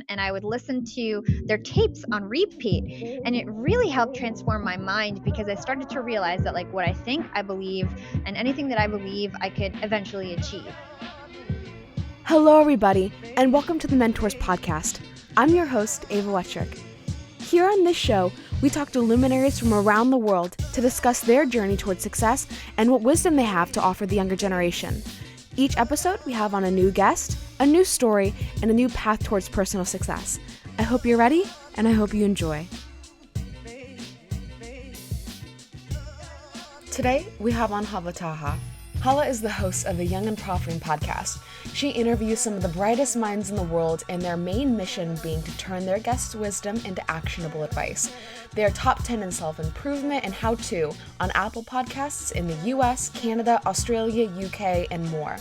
and I would listen to their tapes on repeat. And it really helped transform my mind because I started to realize that like what I think, I believe, and anything that I believe I could eventually achieve. Hello, everybody, and welcome to the Mentors Podcast. I'm your host, Ava Wettrick. Here on this show, we talk to luminaries from around the world to discuss their journey towards success and what wisdom they have to offer the younger generation. Each episode, we have on a new guest, a new story, and a new path towards personal success. I hope you're ready, and I hope you enjoy. Today, we have on Hala Taha. Hala is the host of the Young and Profiting podcast. She interviews some of the brightest minds in the world, and their main mission being to turn their guests' wisdom into actionable advice. They are top 10 in self-improvement and how-to on Apple Podcasts in the US, Canada, Australia, UK, and more.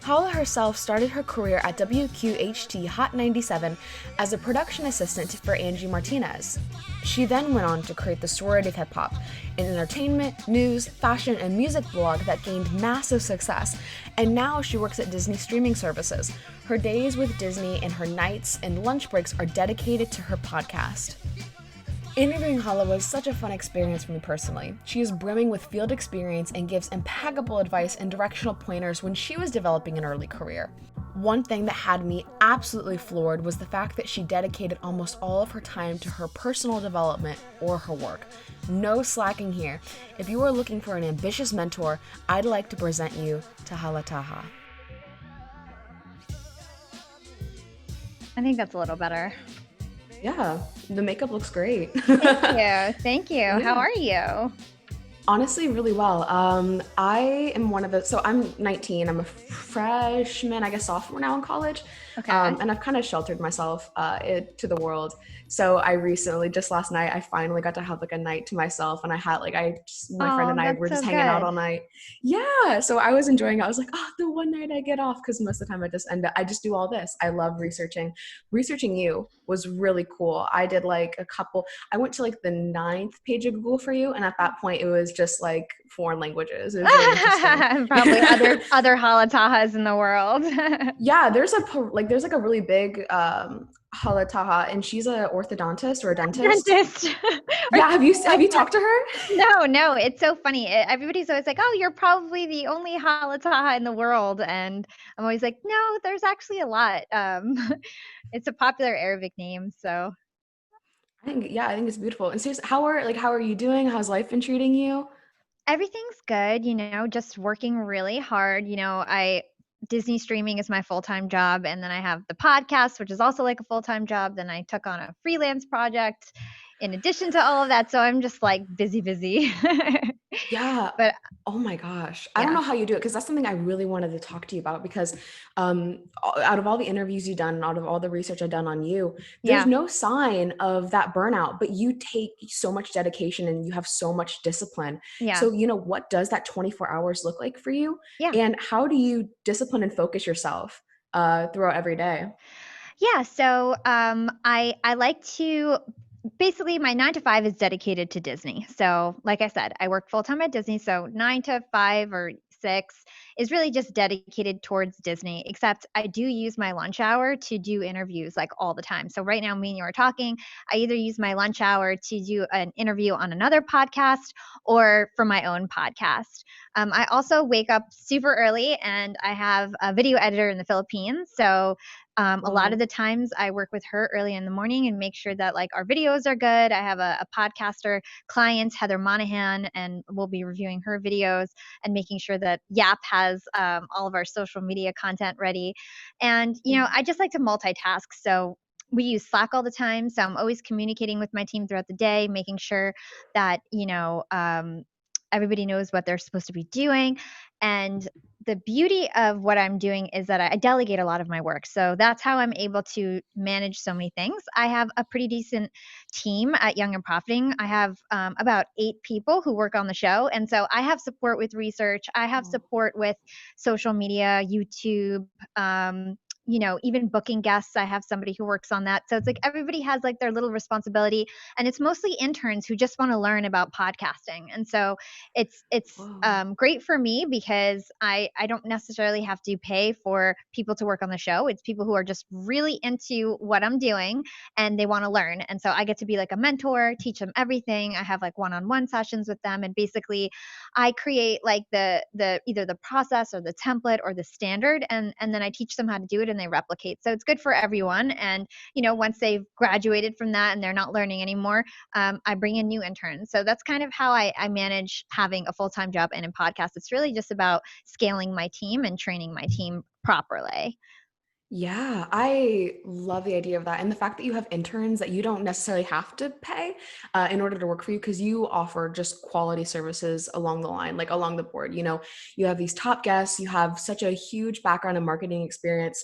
Hala herself started her career at WQHT Hot97 as a production assistant for Angie Martinez. She then went on to create the Sorority of Hip Hop, an entertainment, news, fashion, and music blog that gained massive success, and now she works at Disney streaming services. Her days with Disney and her nights and lunch breaks are dedicated to her podcast. Interviewing Hala was such a fun experience for me personally. She is brimming with field experience and gives impeccable advice and directional pointers when she was developing an early career. One thing that had me absolutely floored was the fact that she dedicated almost all of her time to her personal development or her work. No slacking here. If you are looking for an ambitious mentor, I'd like to present you to Hala Taha. I think that's a little better. Yeah, the makeup looks great. Thank you. Yeah. How are you? Honestly, really well. I am so I'm 19. I'm a freshman, I guess sophomore now in college. Okay. And I've kind of sheltered myself to the world. So I recently, just last night, I finally got to have like a night to myself, and my friend and I were just hanging out all night. Yeah. So I was enjoying it. I was like, the one night I get off, because most of the time I just do all this. I love researching. Researching you was really cool. I did like I went to like the 9th page of Google for you, and at that point it was just like foreign languages. It was really interesting. Probably other Hala Tahas in the world. Yeah, there's like a really big Hala Taha, and she's a orthodontist or a dentist. Yeah, have you talked to her? No, it's so funny. Everybody's always like, "Oh, you're probably the only Hala Taha in the world," and I'm always like, "No, there's actually a lot." It's a popular Arabic name, so. I think it's beautiful. And seriously, how are you doing? How's life been treating you? Everything's good, just working really hard. Disney streaming is my full-time job, and then I have the podcast, which is also like a full-time job. Then I took on a freelance project in addition to all of that. So I'm just like busy. Yeah. But oh my gosh. I don't know how you do it, because that's something I really wanted to talk to you about, because out of all the interviews you've done, out of all the research I've done on you, there's no sign of that burnout, but you take so much dedication and you have so much discipline. Yeah. So, what does that 24 hours look like for you? Yeah. And how do you discipline and focus yourself throughout every day? Yeah. So I like to basically, my 9 to 5 is dedicated to Disney. So like I said, I work full time at Disney. So 9 to 5 or 6 is really just dedicated towards Disney, except I do use my lunch hour to do interviews like all the time. So right now, me and you are talking, I either use my lunch hour to do an interview on another podcast or for my own podcast. I also wake up super early, and I have a video editor in the Philippines. So a lot of the times I work with her early in the morning and make sure that like our videos are good. I have a podcaster client, Heather Monahan, and we'll be reviewing her videos and making sure that Y.A.P has all of our social media content ready. And, I just like to multitask. So we use Slack all the time. So I'm always communicating with my team throughout the day, making sure that, everybody knows what they're supposed to be doing. And the beauty of what I'm doing is that I delegate a lot of my work. So that's how I'm able to manage so many things. I have a pretty decent team at Young and Profiting. I have about 8 people who work on the show. And so I have support with research. I have support with social media, YouTube, even booking guests, I have somebody who works on that. So it's like everybody has like their little responsibility, and it's mostly interns who just want to learn about podcasting. And so it's Whoa. great for me because I don't necessarily have to pay for people to work on the show. It's people who are just really into what I'm doing and they want to learn. And so I get to be like a mentor, teach them everything. I have like one-on-one sessions with them, and basically I create like the either the process or the template or the standard, and then I teach them how to do it and they replicate. So it's good for everyone. And once they've graduated from that and they're not learning anymore, I bring in new interns. So that's kind of how I manage having a full-time job and in podcast. It's really just about scaling my team and training my team properly. Yeah, I love the idea of that. And the fact that you have interns that you don't necessarily have to pay in order to work for you, because you offer just quality services along the line, like along the board. You have these top guests, you have such a huge background in marketing experience,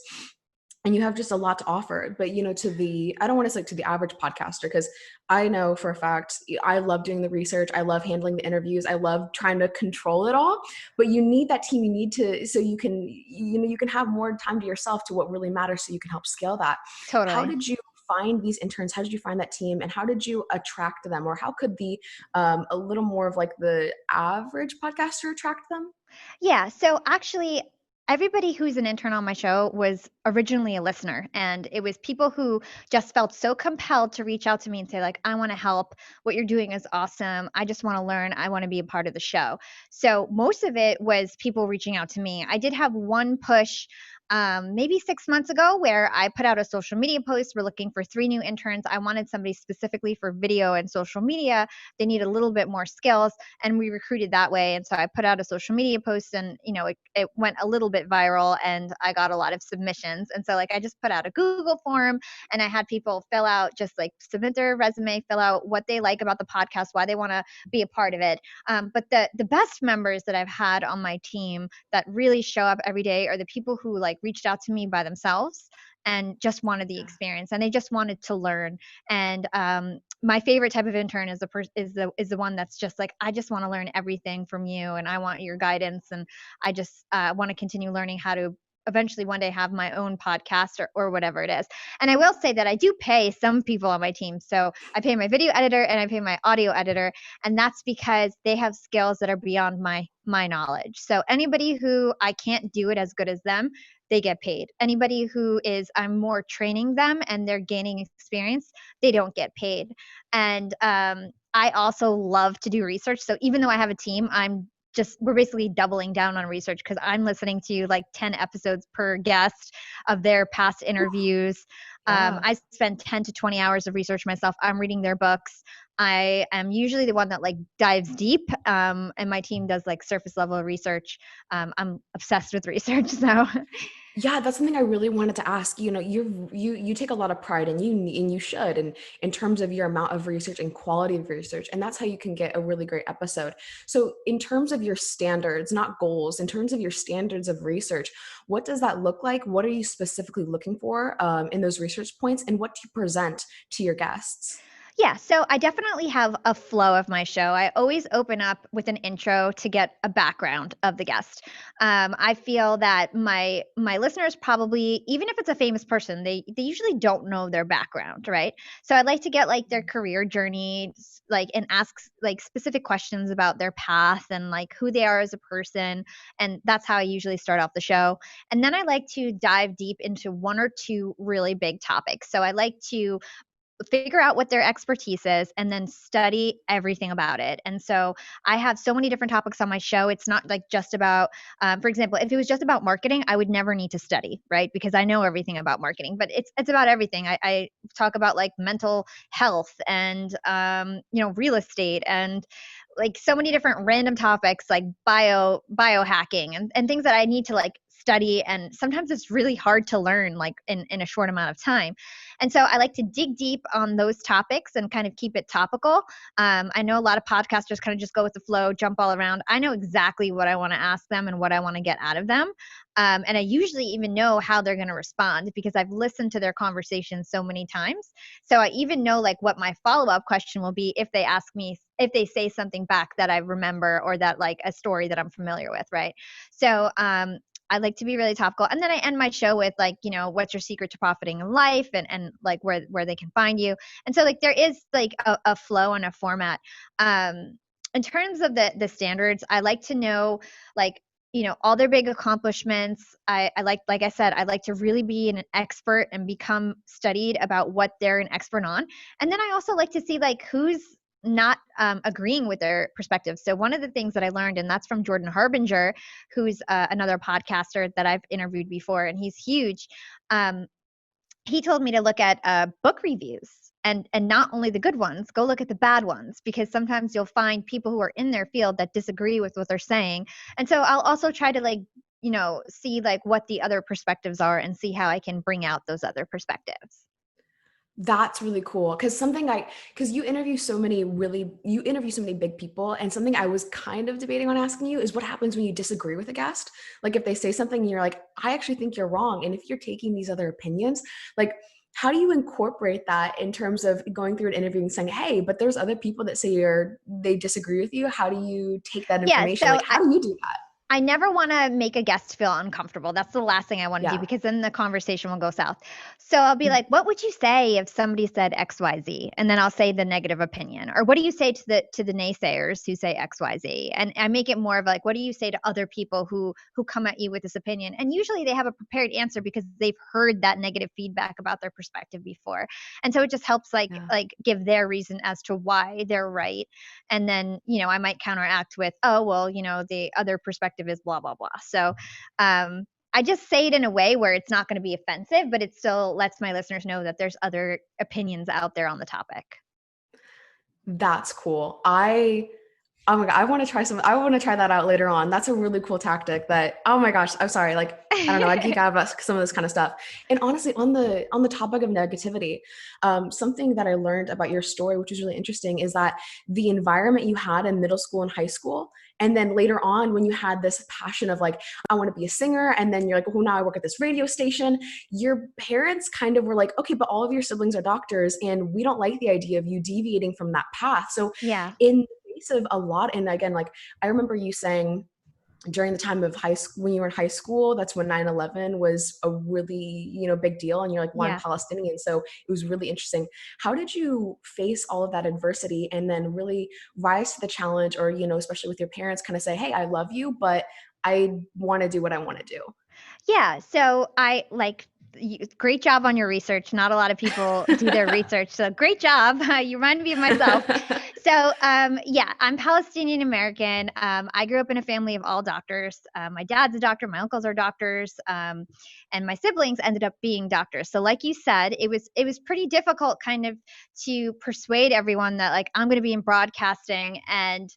and you have just a lot to offer. But I don't want to say to the average podcaster, because I know for a fact I love doing the research, I love handling the interviews, I love trying to control it all. But you need that team, you need to, so you can have more time to yourself, to what really matters, so you can help scale that. How Totally. did you find these interns? How did you find that team, and how did you attract them? Or how could the a little more of like the average podcaster attract them? Yeah. So actually, everybody who's an intern on my show was originally a listener. And it was people who just felt so compelled to reach out to me and say, like, I want to help. What you're doing is awesome. I just want to learn. I want to be a part of the show. So most of it was people reaching out to me. I did have one push. Maybe 6 months ago, where I put out a social media post. We're looking for 3 new interns. I wanted somebody specifically for video and social media. They need a little bit more skills, and we recruited that way. And so I put out a social media post, and it went a little bit viral, and I got a lot of submissions. And so like I just put out a Google form, and I had people fill out, just like submit their resume, fill out what they like about the podcast, why they want to be a part of it. But the best members that I've had on my team that really show up every day are the people who like reached out to me by themselves and just wanted the experience, and they just wanted to learn. And my favorite type of intern is the one that's just like, I just want to learn everything from you, and I want your guidance, and I just want to continue learning how to eventually one day have my own podcast, or whatever it is. And I will say that I do pay some people on my team. So I pay my video editor and I pay my audio editor, and that's because they have skills that are beyond my knowledge. So anybody who I can't do it as good as them, they get paid. Anybody who is I'm more training them and they're gaining experience, they don't get paid. And I also love to do research. So even though I have a team, we're basically doubling down on research, because I'm listening to like 10 episodes per guest of their past interviews. Yeah. I spend 10 to 20 hours of research myself. I'm reading their books. I am usually the one that like dives deep, and my team does like surface level research. I'm obsessed with research. So Yeah, that's something I really wanted to ask. You take a lot of pride, and you should, and in terms of your amount of research and quality of research, and that's how you can get a really great episode. So, in terms of your standards, not goals, in terms of your standards of research, what does that look like? What are you specifically looking for in those research points, and what do you present to your guests? yeah, so I definitely have a flow of my show. I always open up with an intro to get a background of the guest. I feel that my listeners probably, even if it's a famous person, they usually don't know their background, right? So I'd like to get like their career journey, like, and ask like specific questions about their path and like who they are as a person, and that's how I usually start off the show. And then I like to dive deep into one or two really big topics. So I like to figure out what their expertise is and then study everything about it. And so I have so many different topics on my show. It's not like just about, for example, if it was just about marketing, I would never need to study, right? Because I know everything about marketing. But it's about everything. I talk about like mental health and real estate and like so many different random topics like biohacking and things that I need to like study, and sometimes it's really hard to learn like in a short amount of time. And so I like to dig deep on those topics and kind of keep it topical. I know a lot of podcasters kind of just go with the flow, jump all around. I know exactly what I want to ask them and what I want to get out of them. And I usually even know how they're going to respond because I've listened to their conversation so many times. So I even know like what my follow-up question will be if they ask me, if they say something back that I remember or that like a story that I'm familiar with, right? So I like to be really topical. And then I end my show with like, what's your secret to profiting in life, and like where they can find you. And so like there is like a flow and a format. In terms of the standards, I like to know like, all their big accomplishments. I like I said, I like to really be an expert and become studied about what they're an expert on. And then I also like to see like who's not agreeing with their perspective. So one of the things that I learned, and that's from Jordan Harbinger, who's another podcaster that I've interviewed before, and he's huge. He told me to look at book reviews, and not only the good ones, go look at the bad ones, because sometimes you'll find people who are in their field that disagree with what they're saying. And so I'll also try to like, see like what the other perspectives are and see how I can bring out those other perspectives. That's really cool. Because you interview so many big people. And something I was kind of debating on asking you is what happens when you disagree with a guest? Like if they say something and you're like, I actually think you're wrong. And if you're taking these other opinions, like, how do you incorporate that in terms of going through an interview and saying, hey, but there's other people that say they disagree with you? How do you take that Yeah, information? so Like, how do you do that? I never want to make a guest feel uncomfortable. That's the last thing I want to do, Yeah. because then the conversation will go south. So I'll be like, "What would you say if somebody said XYZ?" And then I'll say the negative opinion. Or what do you say to the naysayers who say XYZ? And I make it more of like, what do you say to other people who come at you with this opinion? And usually they have a prepared answer because they've heard that negative feedback about their perspective before. And so it just helps Yeah. like give their reason as to why they're right. And then, I might counteract with, oh, well, the other perspective is blah, blah, blah. So I just say it in a way where it's not going to be offensive, but it still lets my listeners know that there's other opinions out there on the topic. That's cool. Oh my God, I want to try that out later on. That's a really cool tactic oh my gosh, I'm sorry. Like, I don't know, I geek out about some of this kind of stuff. And honestly, on the topic of negativity, something that I learned about your story, which is really interesting, is that the environment you had in middle school and high school, and then later on when you had this passion of like, I want to be a singer, and then you're like, well, now I work at this radio station, your parents kind of were like, okay, but all of your siblings are doctors, and we don't like the idea of you deviating from that path. So Yeah. in of a lot. And again, like I remember you saying during the time of high school, when you were in high school, that's when 9/11 was a really, big deal. And you're like one Yeah. Palestinian. So it was really interesting. How did you face all of that adversity and then really rise to the challenge, or, especially with your parents, kind of say, hey, I love you, but I want to do what I want to do? Yeah. So I like, great job on your research. Not a lot of people do their research. So great job. You remind me of myself. So, yeah, I'm Palestinian American. I grew up in a family of all doctors. My dad's a doctor, my uncles are doctors, and my siblings ended up being doctors. So, like you said, it was pretty difficult, kind of, to persuade everyone that like I'm going to be in broadcasting. And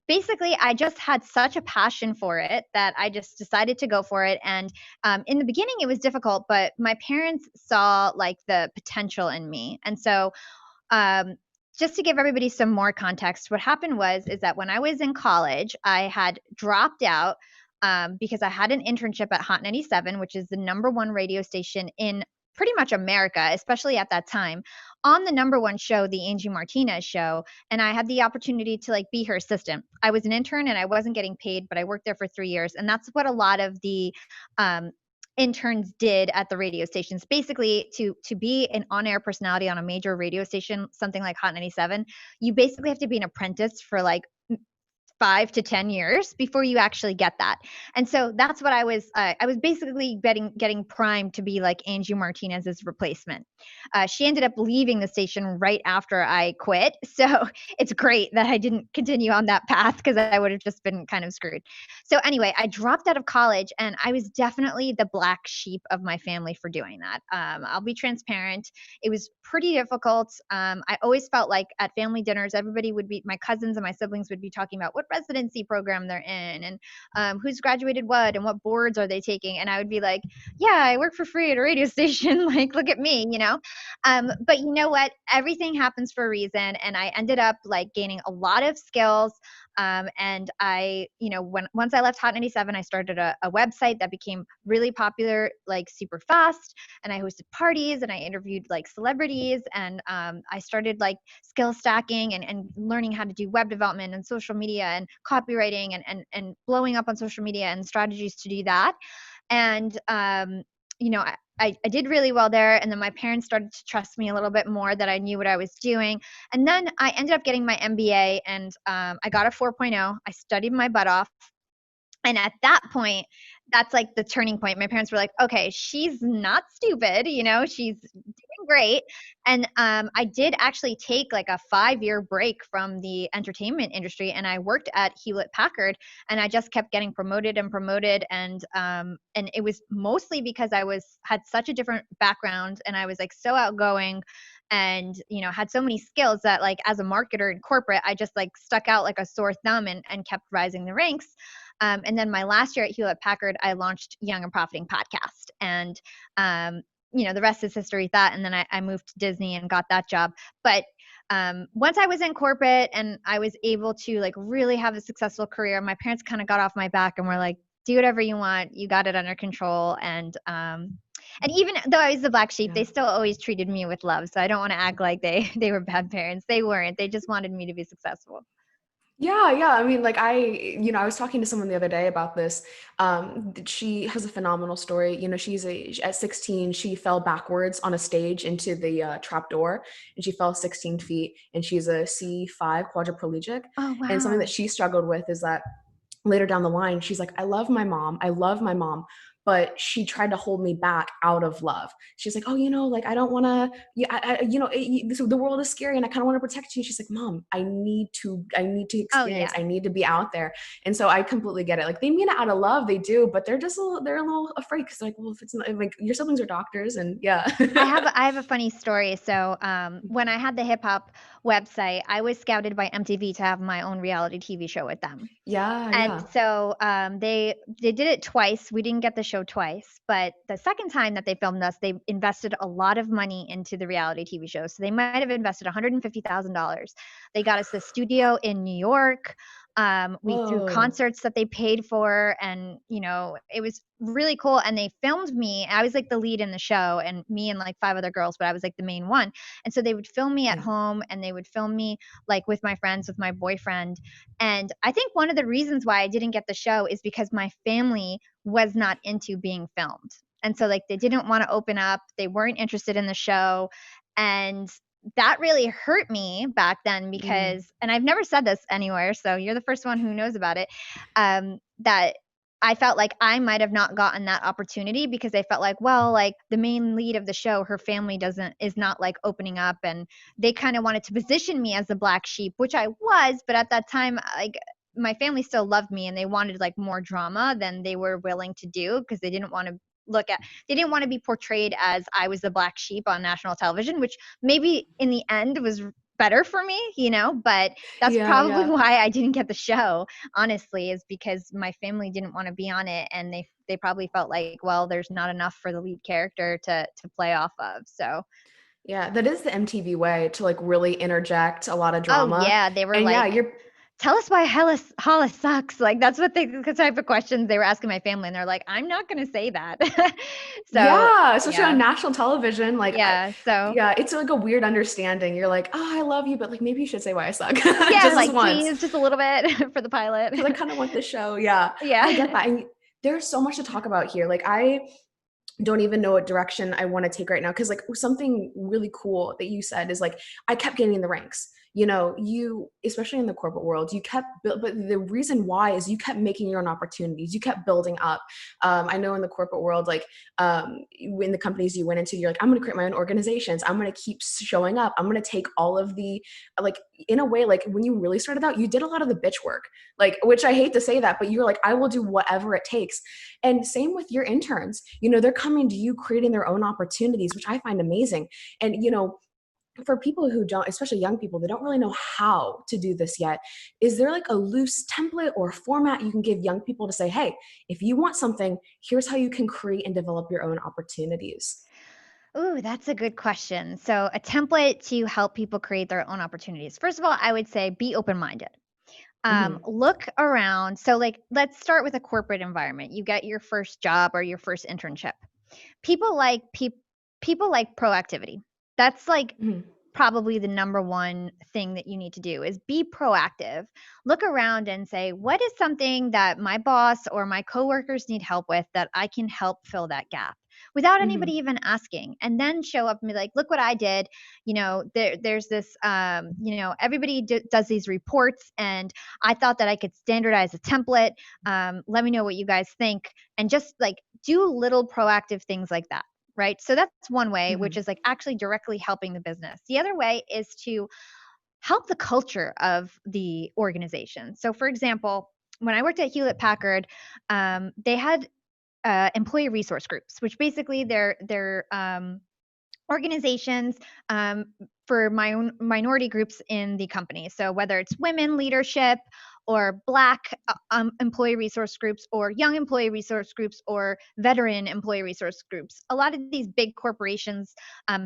basically, I just had such a passion for it that I just decided to go for it. And in the beginning, it was difficult, but my parents saw like the potential in me, and so um, just to give everybody some more context, what happened is that when I was in college, I had dropped out because I had an internship at Hot 97, which is the number one radio station in pretty much America, especially at that time, on the number one show, the Angie Martinez show. And I had the opportunity to like be her assistant. I was an intern and I wasn't getting paid, but I worked there for 3 years. And that's what a lot of the interns did at the radio stations. Basically, to be an on-air personality on a major radio station, something like Hot 97, you basically have to be an apprentice for like 5 to 10 years before you actually get that. And so that's what I was basically getting primed to be like Angie Martinez's replacement. She ended up leaving the station right after I quit. So it's great that I didn't continue on that path, because I would have just been kind of screwed. So anyway, I dropped out of college, and I was definitely the black sheep of my family for doing that. I'll be transparent. It was pretty difficult. I always felt like at family dinners, my cousins and my siblings would be talking about what residency program they're in, and who's graduated what and what boards are they taking. And I would be like, yeah, I work for free at a radio station. Like, look at me. But you know what? Everything happens for a reason. And I ended up like gaining a lot of skills. And I, once I left Hot 97, I started a website that became really popular, like super fast. And I hosted parties and I interviewed like celebrities. And I started like skill stacking and learning how to do web development and social media and copywriting and blowing up on social media and strategies to do that. And I did really well there. And then my parents started to trust me a little bit more, that I knew what I was doing. And then I ended up getting my MBA, and I got a 4.0. I studied my butt off. And at that point, that's like the turning point. My parents were like, okay, she's not stupid, she's doing great. And I did actually take like a 5-year break from the entertainment industry, and I worked at Hewlett Packard, and I just kept getting promoted and promoted. And it was mostly because I had such a different background, and I was like so outgoing, and had so many skills that like as a marketer in corporate, I just like stuck out like a sore thumb and kept rising the ranks. And then my last year at Hewlett Packard, I launched Young and Profiting podcast. And, the rest is history with that. And then I moved to Disney and got that job. But once I was in corporate and I was able to like really have a successful career, my parents kind of got off my back and were like, do whatever you want. You got it under control. And even though I was the black sheep, they still always treated me with love. So I don't want to act like they were bad parents. They weren't. They just wanted me to be successful. Yeah, yeah. I mean, like I was talking to someone the other day about this. She has a phenomenal story. At 16, she fell backwards on a stage into the trap door, and she fell 16 feet, and she's a C5 quadriplegic. Oh, And something that wow. she struggled with is that later down the line, she's like, I love my mom. I love my mom. But she tried to hold me back out of love. She's like, oh, like, I don't want to, the world is scary and I kind of want to protect you. She's like, Mom, I need to Oh, experience. yeah. I need to be out there. And so I completely get it. Like, they mean it out of love. They do, but they're a little afraid. Cause like, well, if it's not, like, your siblings are doctors, and yeah. I have a funny story. So when I had the hip hop website, I was scouted by MTV to have my own reality TV show with them. Yeah. And Yeah. so they did it twice. We didn't get the show twice, but the second time that they filmed us, they invested a lot of money into the reality TV show. So they might have invested $150,000. They got us the studio in New York. We threw Whoa. concerts that they paid for, and it was really cool. And they filmed me. I was like the lead in the show, and me and like 5 other girls, but I was like the main one. And so they would film me at Yeah. home, and they would film me like with my friends, with my boyfriend. And I think one of the reasons why I didn't get the show is because my family was not into being filmed. And so like they didn't want to open up, they weren't interested in the show. And that really hurt me back then Mm. because, and I've never said this anywhere, so you're the first one who knows about it, that I felt like I might have not gotten that opportunity because I felt like, well, like the main lead of the show, her family is not like opening up, and they kind of wanted to position me as the black sheep, which I was, but at that time, like my family still loved me and they wanted like more drama than they were willing to do because they didn't want to be portrayed as I was the black sheep on national television, which maybe in the end was better for me, but that's Yeah. probably Yeah. why I didn't get the show, honestly, is because my family didn't want to be on it, and they probably felt like, well, there's not enough for the lead character to play off of. So Yeah, that is the MTV way to like really interject a lot of oh drama. yeah, they were And yeah, like, you're tell us why Hala sucks. Like that's what the type of questions they were asking my family, and they're like, I'm not gonna say that. So yeah, especially on yeah, national television, yeah. So yeah, it's like a weird understanding. You're like, "Oh, I love you," but like maybe you should say why I suck yeah, just this like once, please, just a little bit for the pilot. because I kind of want this show. Yeah, I get Yeah. that. And there's so much to talk about here. Like I don't even know what direction I want to take right now. Cause like something really cool that you said is like, I kept getting in the ranks. You, especially in the corporate world, you kept, but the reason why is you kept making your own opportunities. You kept building up. I know in the corporate world, like in the companies you went into, you're like, I'm going to create my own organizations. I'm going to keep showing up. I'm going to take all of the, like, in a way, like when you really started out, you did a lot of the bitch work, like, which I hate to say that, but you're like, I will do whatever it takes. And same with your interns, they're coming to you creating their own opportunities, which I find amazing. And, for people who don't, especially young people, they don't really know how to do this yet. Is there like a loose template or format you can give young people to say, hey, if you want something, here's how you can create and develop your own opportunities? Ooh, that's a good question. So, a template to help people create their own opportunities. First of all, I would say be open minded. Hmm. Look around. So, like, let's start with a corporate environment. You get your first job or your first internship. People like people like proactivity. That's like Hmm. probably the number one thing that you need to do is be proactive. Look around and say, what is something that my boss or my coworkers need help with that I can help fill that gap without Hmm. anybody even asking? And then show up and be like, look what I did. There's this, everybody does these reports, and I thought that I could standardize a template. Let me know what you guys think. And just like do little proactive things like that. Right. So that's one way, which Hmm. is like actually directly helping the business. The other way is to help the culture of the organization. So, for example, when I worked at Hewlett Packard, they had employee resource groups, which basically they're organizations for minority groups in the company. So whether it's women leadership or Black employee resource groups or young employee resource groups or veteran employee resource groups, a lot of these big corporations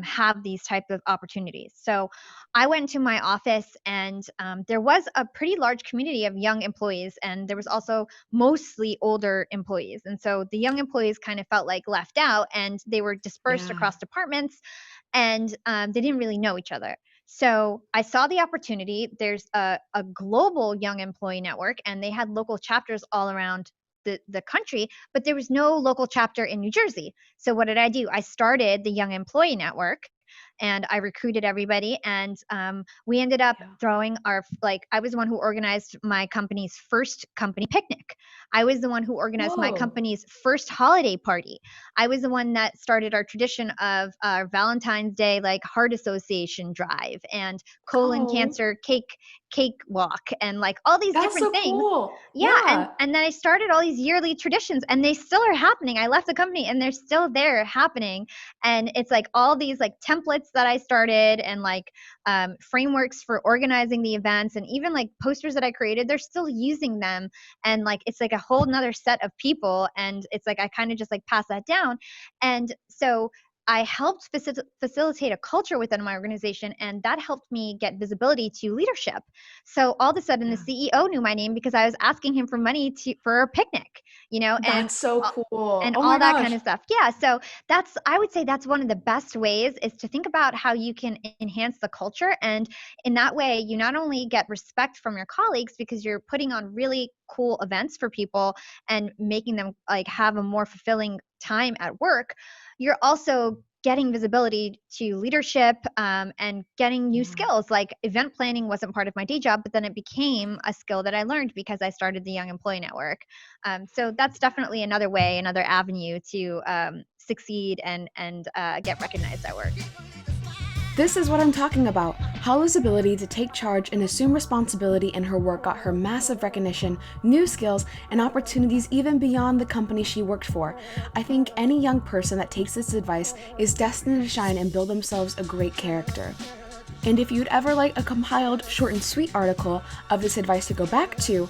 have these type of opportunities. So I went to my office, and there was a pretty large community of young employees, and there was also mostly older employees. And so the young employees kind of felt like left out, and they were dispersed Yeah. across departments, and they didn't really know each other. So I saw the opportunity. There's a global young employee network, and they had local chapters all around the country, but there was no local chapter in New Jersey. So what did I do? I started the Young Employee Network, and I recruited everybody, and we ended up Yeah. throwing I was the one who organized my company's first company picnic. I was the one who organized my Whoa. company's first holiday party. I was the one that started our tradition of our Valentine's Day like heart association drive and colon Oh, cancer cake walk and like all these that's different so things. cool. Yeah, and Yeah. and then I started all these yearly traditions, and they still are happening. I left the company and they're still there happening, and it's like all these like templates that I started, and like frameworks for organizing the events, and even like posters that I created. They're still using them, and like it's like a whole nother set of people, and it's like I kind of just like pass that down. And so I helped facilitate a culture within my organization, and that helped me get visibility to leadership. So all of a sudden, the Yeah. CEO knew my name because I was asking him for money for a picnic, and That's so cool. and Oh my all that kind gosh. of stuff. Yeah. So I would say that's one of the best ways is to think about how you can enhance the culture. And in that way, you not only get respect from your colleagues because you're putting on really cool events for people and making them like have a more fulfilling time at work, you're also getting visibility to leadership, and getting new Yeah. skills. Like event planning wasn't part of my day job, but then it became a skill that I learned because I started the Young Employee Network. So that's definitely another way, another avenue to succeed and get recognized at work. This is what I'm talking about. Hala's ability to take charge and assume responsibility in her work got her massive recognition, new skills, and opportunities even beyond the company she worked for. I think any young person that takes this advice is destined to shine and build themselves a great character. And if you'd ever like a compiled, short and sweet article of this advice to go back to,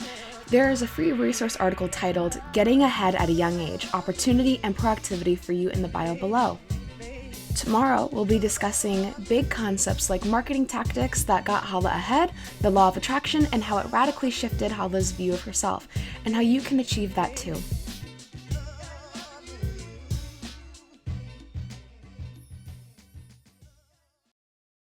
there is a free resource article titled Getting Ahead at a Young Age, Opportunity and Proactivity for you in the bio below. Tomorrow, we'll be discussing big concepts like marketing tactics that got Hala ahead, the law of attraction, and how it radically shifted Hala's view of herself, and how you can achieve that too.